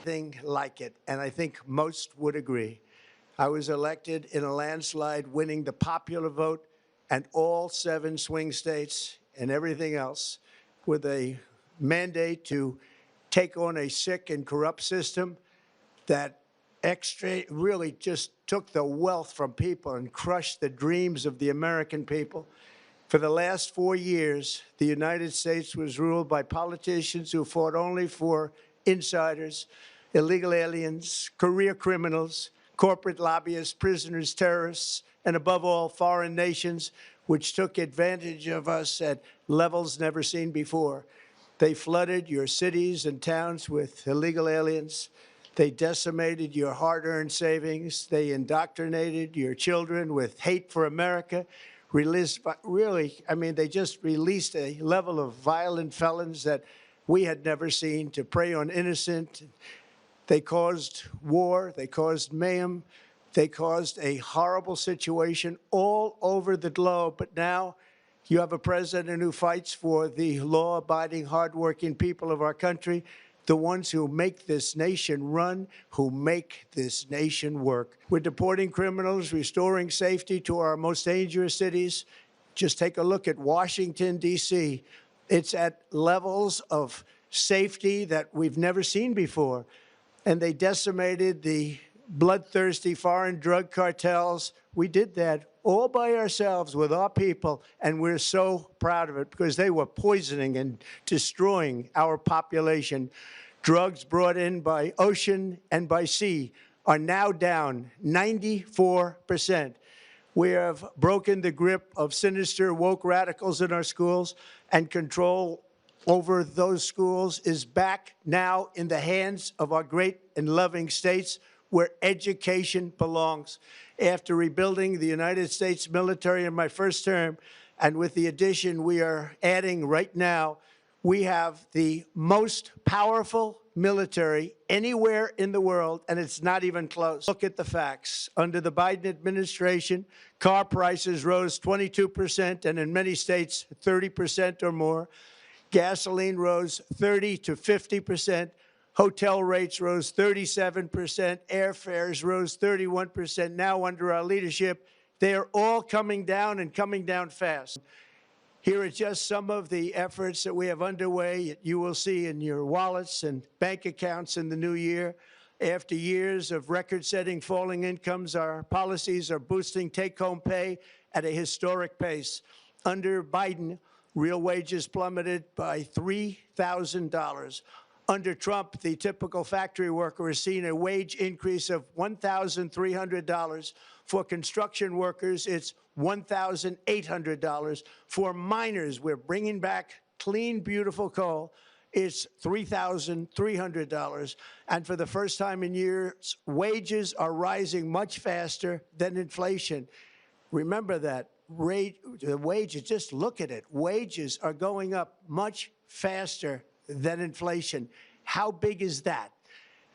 Thing like it, and I think most would agree. I was elected in a landslide, winning the popular vote and all 7 swing states and everything else, with a mandate to take on a sick and corrupt system that really just took the wealth from people and crushed the dreams of the American people. For the last 4 years, the United States was ruled by politicians who fought only for insiders, illegal aliens, career criminals, corporate lobbyists, prisoners, terrorists, and above all, foreign nations, which took advantage of us at levels never seen before. They flooded your cities and towns with illegal aliens. They decimated your hard-earned savings. They indoctrinated your children with hate for America. They just released a level of violent felons that we had never seen to prey on innocent. They caused war, they caused mayhem, they caused a horrible situation all over the globe. But now you have a president who fights for the law-abiding, hardworking people of our country, the ones who make this nation run, who make this nation work. We're deporting criminals, restoring safety to our most dangerous cities. Just take a look at Washington, D.C. It's at levels of safety that we've never seen before. And they decimated the bloodthirsty foreign drug cartels. We did that all by ourselves with our people, and we're so proud of it because they were poisoning and destroying our population. Drugs brought in by ocean and by sea are now down 94%. We have broken the grip of sinister woke radicals in our schools, and control over those schools is back now in the hands of our great and loving states where education belongs. After rebuilding the United States military in my first term, and with the addition we are adding right now, we have the most powerful military anywhere in the world, and it's not even close. Look at the facts. Under the Biden administration, car prices rose 22%, and in many states, 30% or more. Gasoline rose 30 to 50%. Hotel rates rose 37%. Airfares rose 31%. Now, under our leadership, they are all coming down and coming down fast. Here are just some of the efforts that we have underway. You will see in your wallets and bank accounts in the new year. After years of record-setting falling incomes, our policies are boosting take-home pay at a historic pace. Under Biden, real wages plummeted by $3,000. Under Trump, the typical factory worker has seen a wage increase of $1,300. For construction workers, it's $1,800. For miners, we're bringing back clean, beautiful coal. It's $3,300. And for the first time in years, wages are rising much faster than inflation. Remember that. The wages, just look at it. Wages are going up much faster than inflation. How big is that?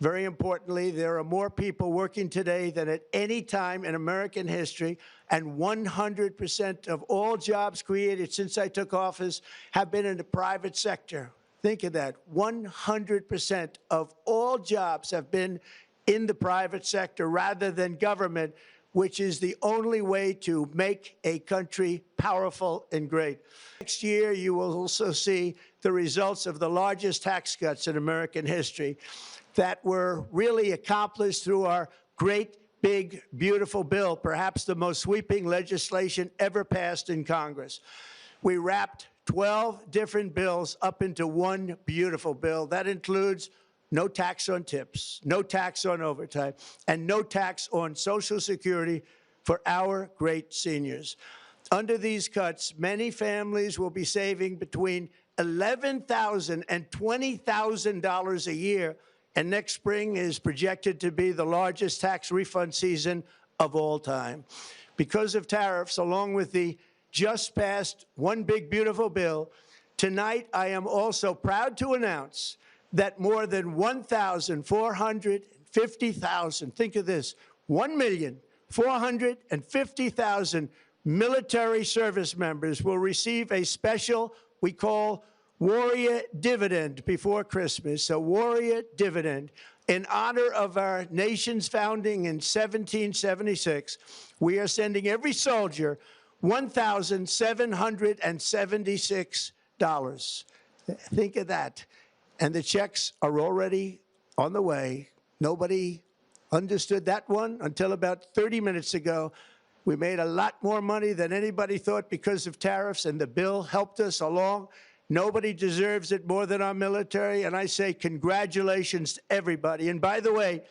Very importantly, there are more people working today than at any time in American history, and 100% of all jobs created since I took office have been in the private sector. Think of that. 100% of all jobs have been in the private sector rather than government, which is the only way to make a country powerful and great. Next year, you will also see the results of the largest tax cuts in American history that were really accomplished through our great, big, beautiful bill, perhaps the most sweeping legislation ever passed in Congress. We wrapped 12 different bills up into one beautiful bill. That includes no tax on tips, no tax on overtime, and no tax on Social Security for our great seniors. Under these cuts, many families will be saving between $11,000 and $20,000 a year, and next spring is projected to be the largest tax refund season of all time. Because of tariffs, along with the just passed One Big Beautiful Bill, tonight I am also proud to announce that more than 1,450,000, think of this, 1,450,000 military service members will receive a special we call warrior dividend before Christmas, a warrior dividend. In honor of our nation's founding in 1776, we are sending every soldier $1,776. Think of that. And the checks are already on the way. Nobody understood that one until about 30 minutes ago. We made a lot more money than anybody thought because of tariffs, and the bill helped us along. Nobody deserves it more than our military, and I say congratulations to everybody. And by the way,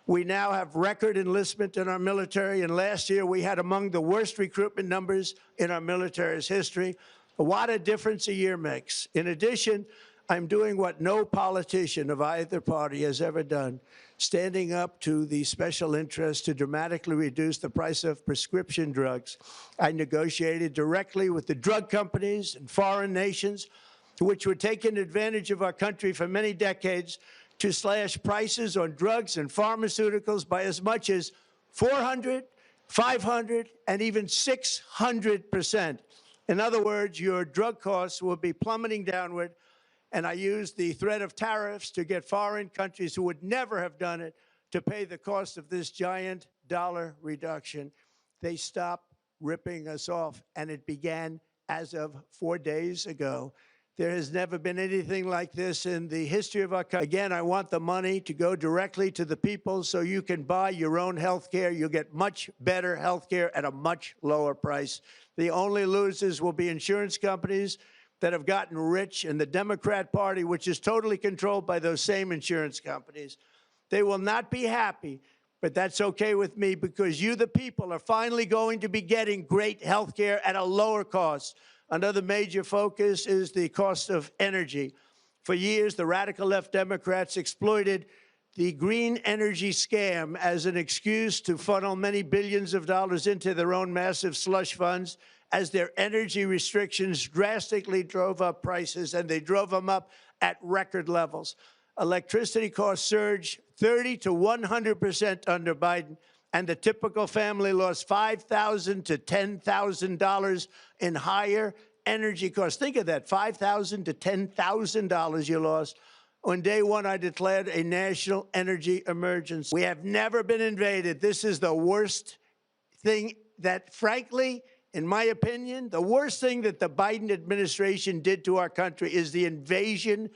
we now have record enlistment in our military, and last year we had among the worst recruitment numbers in our military's history. What a difference a year makes. In addition, I'm doing what no politician of either party has ever done, standing up to the special interests to dramatically reduce the price of prescription drugs. I negotiated directly with the drug companies and foreign nations, which were taking advantage of our country for many decades, to slash prices on drugs and pharmaceuticals by as much as 400, 500, and even 600%. In other words, your drug costs will be plummeting downward, and I used the threat of tariffs to get foreign countries who would never have done it to pay the cost of this giant dollar reduction. They stopped ripping us off, and it began as of 4 days ago. There has never been anything like this in the history of our country. Again, I want the money to go directly to the people so you can buy your own health care. You'll get much better health care at a much lower price. The only losers will be insurance companies that have gotten rich, and the Democrat Party, which is totally controlled by those same insurance companies. They will not be happy, but that's okay with me, because you, the people, are finally going to be getting great health care at a lower cost. Another major focus is the cost of energy. For years, the radical left Democrats exploited the green energy scam as an excuse to funnel many billions of dollars into their own massive slush funds, as their energy restrictions drastically drove up prices, and they drove them up at record levels. Electricity costs surged 30 to 100% under Biden, and the typical family lost $5,000 to $10,000 in higher energy costs. Think of that, $5,000 to $10,000 you lost. On day one, I declared a national energy emergency. We have never been invaded. This is the worst thing that, frankly, in my opinion, the worst thing that the Biden administration did to our country is the invasion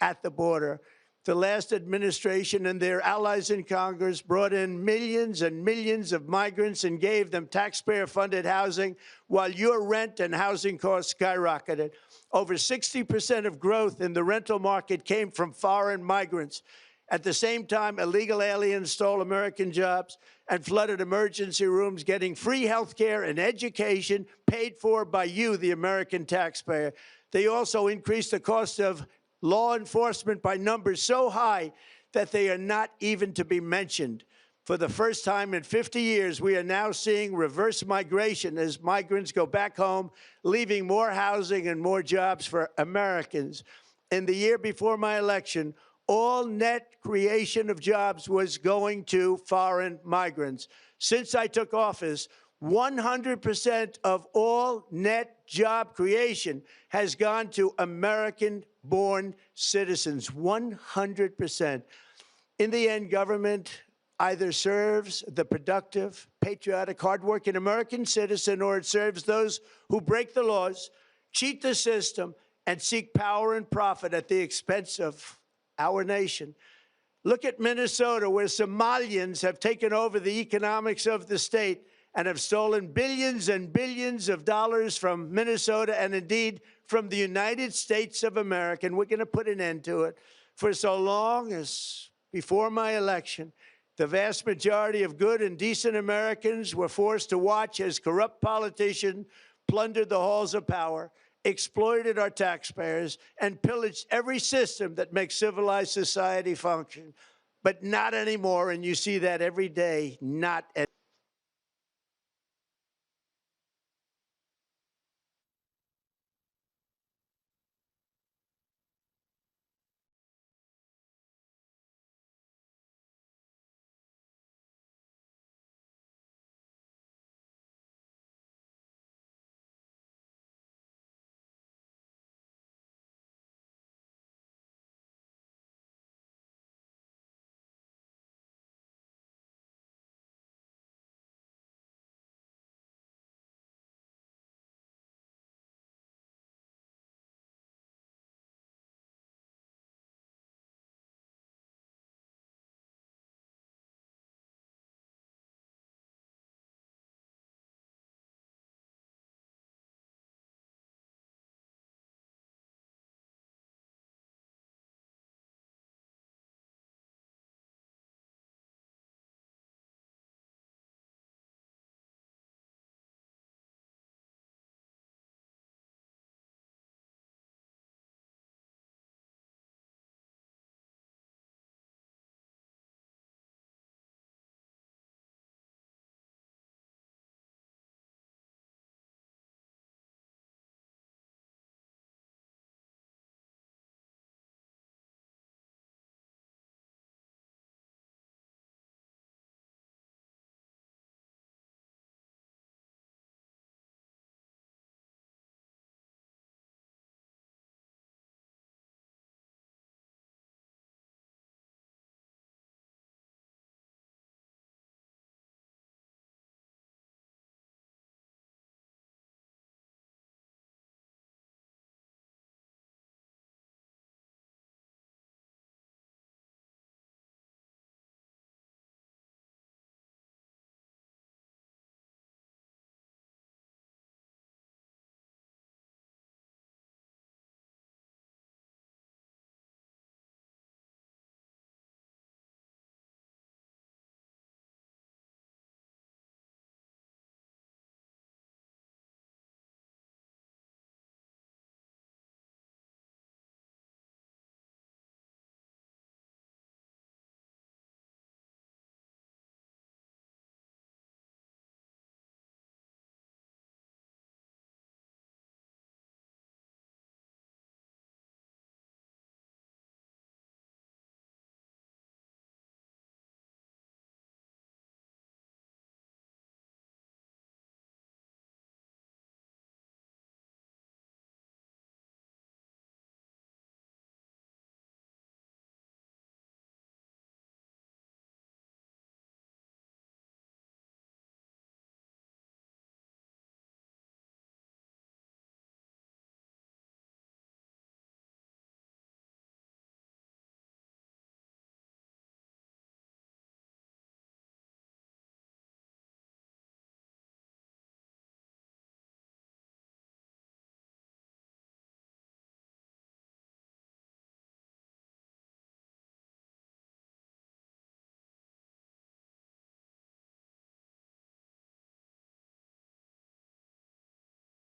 at the border. The last administration and their allies in Congress brought in millions and millions of migrants and gave them taxpayer-funded housing, while your rent and housing costs skyrocketed. Over 60% of growth in the rental market came from foreign migrants. At the same time, illegal aliens stole American jobs and flooded emergency rooms, getting free health care and education paid for by you, the American taxpayer. They also increased the cost of law enforcement by numbers so high that they are not even to be mentioned. For the first time in 50 years, we are now seeing reverse migration as migrants go back home, leaving more housing and more jobs for Americans. In the year before my election, all net creation of jobs was going to foreign migrants. Since I took office, 100% of all net job creation has gone to American-born citizens, 100%. In the end, government either serves the productive, patriotic, hardworking American citizen, or it serves those who break the laws, cheat the system, and seek power and profit at the expense of our nation. Look at Minnesota, where Somalians have taken over the economics of the state and have stolen billions and billions of dollars from Minnesota and indeed from the United States of America. And we're going to put an end to it. For so long as before my election, the vast majority of good and decent Americans were forced to watch as corrupt politicians plundered the halls of power, exploited our taxpayers, and pillaged every system that makes civilized society function. But not anymore, and you see that every day, not anymore.